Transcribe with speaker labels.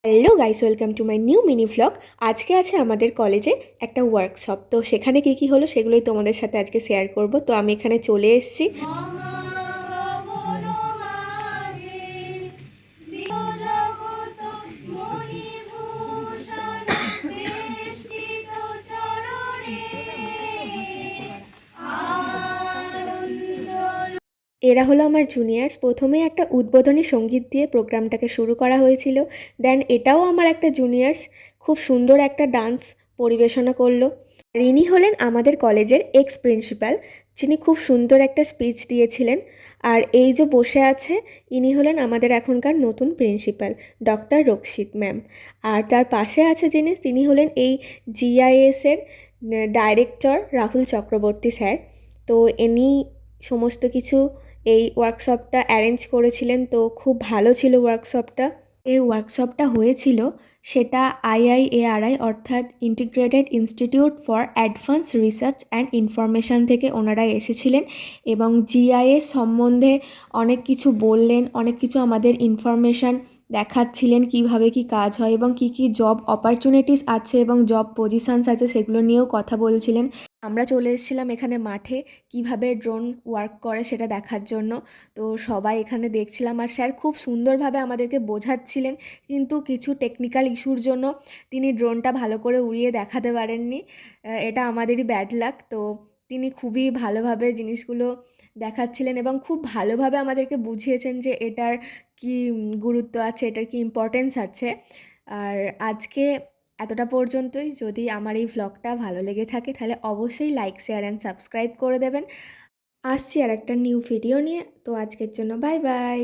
Speaker 1: Hello guys, welcome to my new mini vlog. আজকে আছে আমাদের কলেজে একটা ওয়ার্কশপ। তো সেখানে কী কী হলো সেগুলোই তোমাদের সাথে আজকে শেয়ার করব। তো আমি এখানে চলে এসেছি। এরা হলো আমার জুনিয়র্স। প্রথমে একটা উদ্বোধনী সঙ্গীত দিয়ে প্রোগ্রামটাকে শুরু করা হয়েছিল। দেন এটাও আমার একটা জুনিয়র্স খুব সুন্দর একটা ডান্স পরিবেশনা করলো। আর ইনি হলেন আমাদের কলেজের এক্স প্রিন্সিপাল, যিনি খুব সুন্দর একটা স্পিচ দিয়েছিলেন। আর এই যে বসে আছে, ইনি হলেন আমাদের এখনকার নতুন প্রিন্সিপাল, ডক্টর রক্ষিত ম্যাম। আর তার পাশে আছে যিনি, তিনি হলেন এই জিআইএসের ডাইরেক্টর রাহুল চক্রবর্তী স্যার। তো ইনি সমস্ত কিছু এই ওয়ার্কশপটা অ্যারেঞ্জ করেছিলেন। তো খুব ভালো ছিল ওয়ার্কশপটা। এই ওয়ার্কশপটা হয়েছিল সেটা আইআইএআরআই অর্থাৎ integrated institute for advance research and information থেকে ওনারা এসেছিলেন এবং জিআইএস সম্বন্ধে অনেক কিছু বললেন, অনেক কিছু আমাদের ইনফরমেশান দেখাচ্ছিলেন, কিভাবে কি কাজ হয় এবং কি কি জব অপরচুনিটিস আছে এবং জব পজিশানস আছে সেগুলো নিয়েও কথা বলছিলেন। আমরা চলে এসেছিলাম এখানে মাঠে কিভাবে ড্রোন ওয়ার্ক করে সেটা দেখার জন্য। তো সবাই এখানে দেখছিলাম আর স্যার খুব সুন্দরভাবে আমাদেরকে বোঝাচ্ছিলেন, কিন্তু কিছু টেকনিক্যাল ইস্যুর জন্য তিনি ড্রোনটা ভালো করে উড়িয়ে দেখাতে পারেননি। এটা আমাদেরই ব্যাড লাক। তো তিনি খুবই ভালোভাবে জিনিসগুলো দেখাচ্ছিলেন এবং খুব ভালোভাবে আমাদেরকে বুঝিয়েছেন যে এটার কি গুরুত্ব আছে, এটার কি ইম্পর্টেন্স আছে। আর আজকে এতটা পর্যন্তই। যদি আমার এই ভ্লগটা ভালো লেগে থাকে তাহলে অবশ্যই লাইক, শেয়ার অ্যান্ড সাবস্ক্রাইব করে দেবেন। আসছি আর একটা নিউ ভিডিও নিয়ে। তো আজকের জন্য বাই বাই।